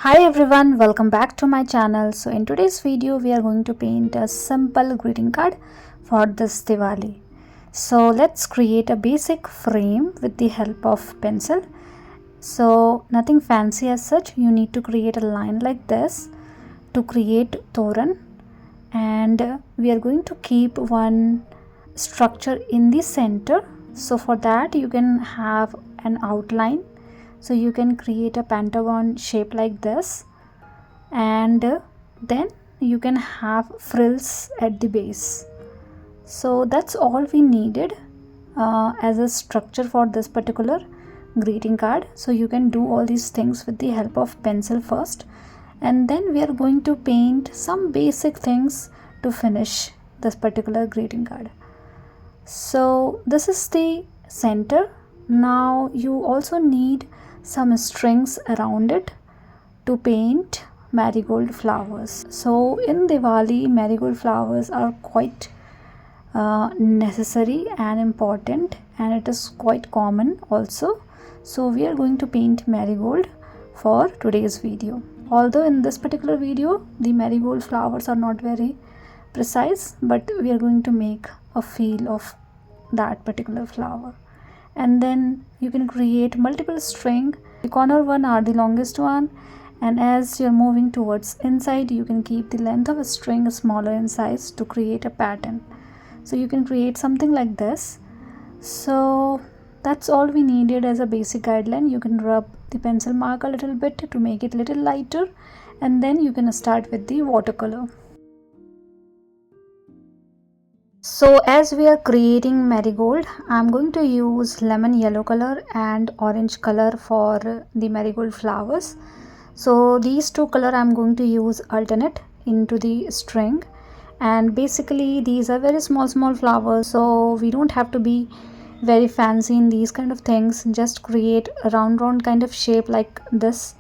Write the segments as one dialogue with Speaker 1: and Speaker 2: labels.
Speaker 1: Hi everyone, welcome back to my channel. So in today's video we are going to paint a simple greeting card for this Diwali. So let's create a basic frame with the help of pencil. So nothing fancy as such. You need to create a line like this to create toran, and we are going to keep one structure in the center. So for that you can have an outline. So you can create a pentagon shape like this, and then you can have frills at the base. So that's all we needed as a structure for this particular greeting card. So you can do all these things with the help of pencil first, and then we are going to paint some basic things to finish this particular greeting card. So this is the center. Now you also need some strings around it to paint marigold flowers. So in Diwali, marigold flowers are quite necessary and important, and it is quite common also. So we are going to paint marigold for today's video. Although in this particular video the marigold flowers are not very precise, but we are going to make a feel of that particular flower. And then you can create multiple string. The corner one are the longest one, and as you're moving towards inside you can keep the length of a string smaller in size to create a pattern. So you can create something like this. So that's all we needed as a basic guideline. You can rub the pencil mark a little bit to make it a little lighter, and then you can start with the watercolor. So as we are creating marigold, I'm going to use lemon yellow color and orange color for the marigold flowers. So these two color I'm going to use alternate into the string, and basically these are very small flowers, so we don't have to be very fancy in these kind of things. Just create a round kind of shape like this.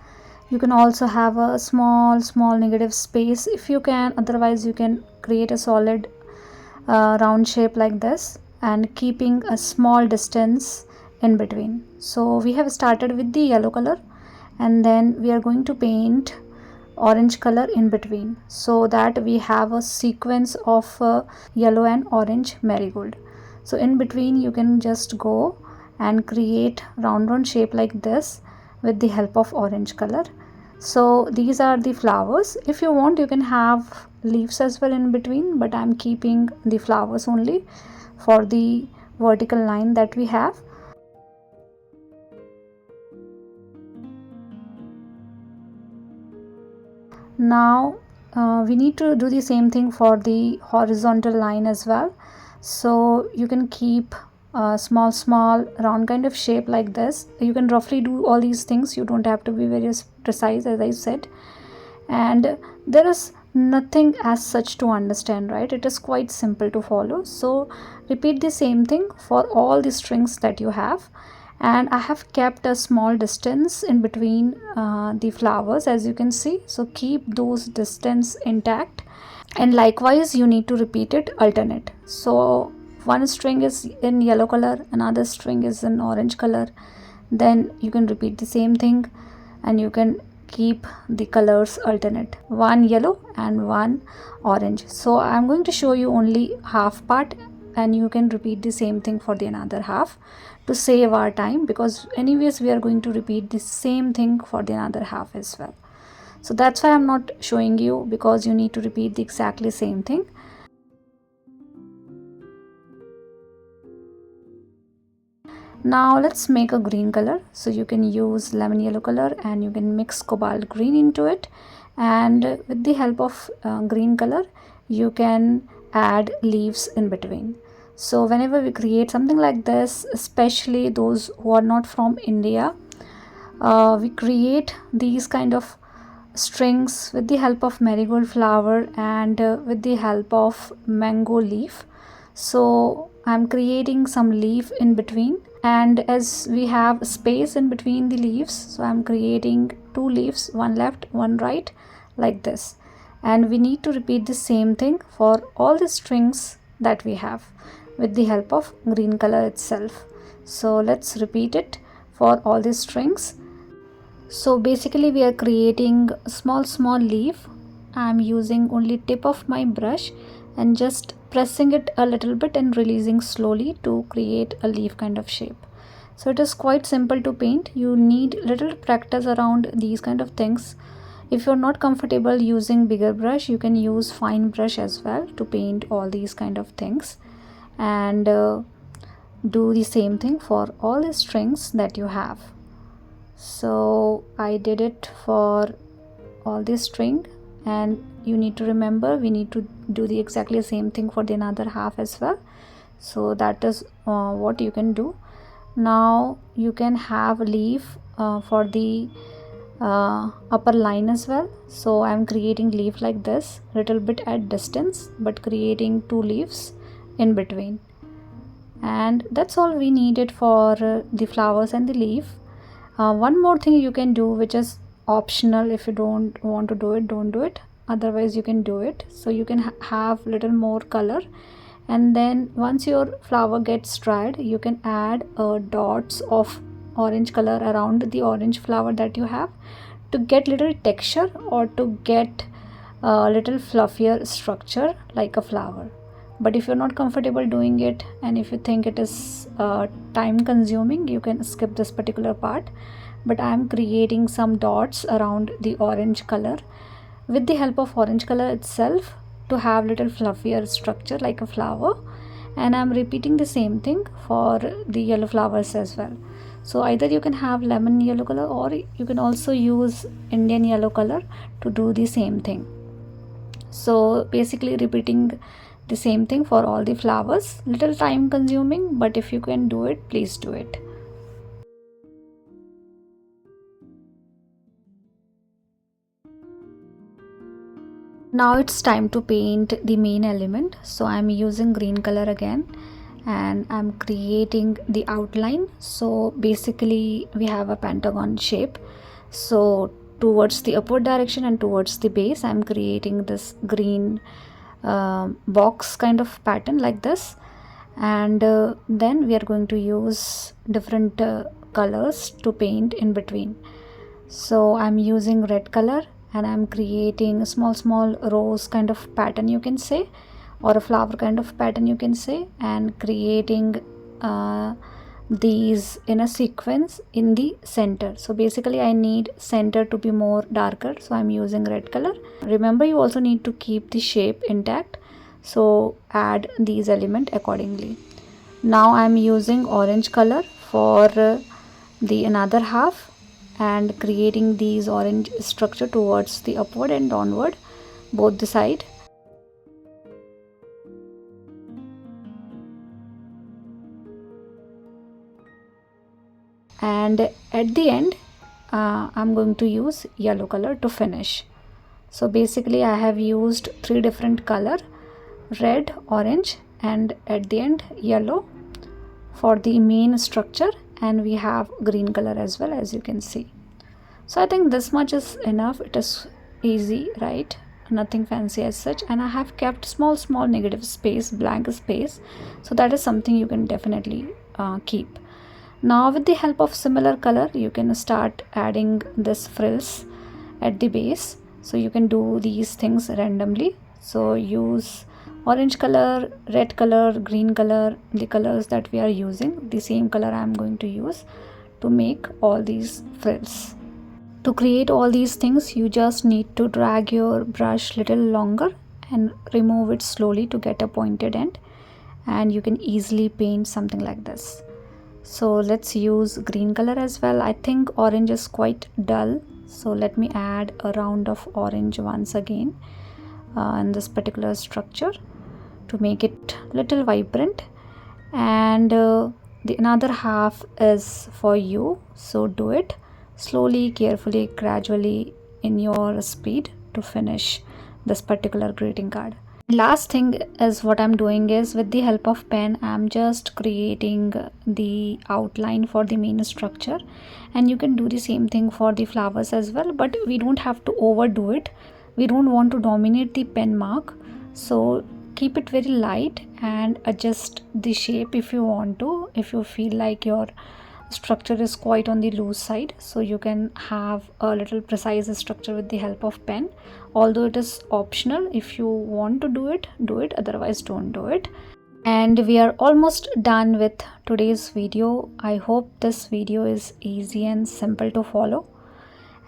Speaker 1: You can also have a small negative space if you can, otherwise you can create a solid round shape like this and keeping a small distance in between. So we have started with the yellow color, and then we are going to paint orange color in between, so that we have a sequence of yellow and orange marigold. So in between you can just go and create round shape like this with the help of orange color. So these are the flowers. If you want you can have leaves as well in between, but I'm keeping the flowers only for the vertical line that we have. Now we need to do the same thing for the horizontal line as well. So you can keep a small round kind of shape like this. You can roughly do all these things, you don't have to be very precise, as I said. And there is nothing as such to understand, right? It is quite simple to follow. So repeat the same thing for all the strings that you have, and I have kept a small distance in between the flowers, as you can see. So keep those distance intact, and likewise you need to repeat it alternate. So one string is in yellow color, another string is in orange color, then you can repeat the same thing, and you can keep the colors alternate, one yellow and one orange. So I'm going to show you only half part, and you can repeat the same thing for the another half to save our time, because anyways we are going to repeat the same thing for the another half as well. So that's why I'm not showing you, because you need to repeat the exactly same thing. Now let's make a green color. So you can use lemon yellow color and you can mix cobalt green into it, and with the help of green color you can add leaves in between. So whenever we create something like this, especially those who are not from India, we create these kind of strings with the help of marigold flower and with the help of mango leaf. So I'm creating some leaf in between, and as we have space in between the leaves, so I'm creating two leaves, one left one right, like this. And we need to repeat the same thing for all the strings that we have with the help of green color itself. So let's repeat it for all the strings. So basically we are creating small leaf. I'm using only tip of my brush and just pressing it a little bit and releasing slowly to create a leaf kind of shape. So it is quite simple to paint. You need little practice around these kind of things. If you're not comfortable using bigger brush, you can use fine brush as well to paint all these kind of things. And do the same thing for all the strings that you have. So I did it for all this string, and you need to remember we need to do the exactly same thing for the another half as well. So that is what you can do. Now you can have leaf for the upper line as well. So I'm creating leaf like this, little bit at distance, but creating two leaves in between. And that's all we needed for the flowers and the leaf. One more thing you can do, which is optional. If you don't want to do it, don't do it, otherwise you can do it. So you can have little more color, and then once your flower gets dried, you can add dots of orange color around the orange flower that you have to get little texture or to get a little fluffier structure like a flower. But if you're not comfortable doing it, and if you think it is time consuming, you can skip this particular part. But I'm creating some dots around the orange color with the help of orange color itself to have little fluffier structure like a flower. And I'm repeating the same thing for the yellow flowers as well. So either you can have lemon yellow color, or you can also use Indian yellow color to do the same thing. So basically repeating the same thing for all the flowers. Little time consuming, but if you can do it, please do it. Now it's time to paint the main element. So I'm using green color again, and I'm creating the outline. So basically we have a pentagon shape. So towards the upward direction and towards the base, I'm creating this green box kind of pattern like this. And then we are going to use different colors to paint in between. So I'm using red color, and I'm creating a small rose kind of pattern, you can say, or a flower kind of pattern, you can say, and creating these in a sequence in the center. So basically I need center to be more darker, so I'm using red color. Remember, you also need to keep the shape intact, so add these elements accordingly. Now I'm using orange color for the another half, and creating these orange structure towards the upward and downward, both the side. And at the end I'm going to use yellow color to finish. So basically I have used three different color: red, orange, and at the end yellow for the main structure, and we have green color as well, as you can see. So I think this much is enough. It is easy, right? Nothing fancy as such. And I have kept small negative space, blank space, so that is something you can definitely keep. Now with the help of similar color, you can start adding this frills at the base. So you can do these things randomly. So use orange color, red color, green color, the colors that we are using, the same color I am going to use to make all these frills. To create all these things, you just need to drag your brush little longer and remove it slowly to get a pointed end, and you can easily paint something like this. So let's use green color as well. I think orange is quite dull, so let me add a round of orange once again in this particular structure to make it little vibrant. And the another half is for you, so do it slowly, carefully, gradually, in your speed to finish this particular greeting card. Last thing is, what I'm doing is, with the help of pen, I'm just creating the outline for the main structure, and you can do the same thing for the flowers as well, but we don't have to overdo it. We don't want to dominate the pen mark, so keep it very light and adjust the shape if you want to. If you feel like your structure is quite on the loose side, so you can have a little precise structure with the help of pen, although it is optional. If you want to do it, do it, otherwise don't do it. And we are almost done with today's video. I hope this video is easy and simple to follow,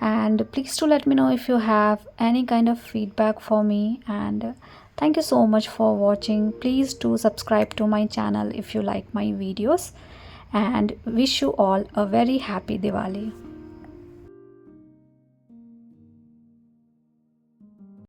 Speaker 1: and please do let me know if you have any kind of feedback for me. And thank you so much for watching. Please do subscribe to my channel if you like my videos, and wish you all a very happy Diwali.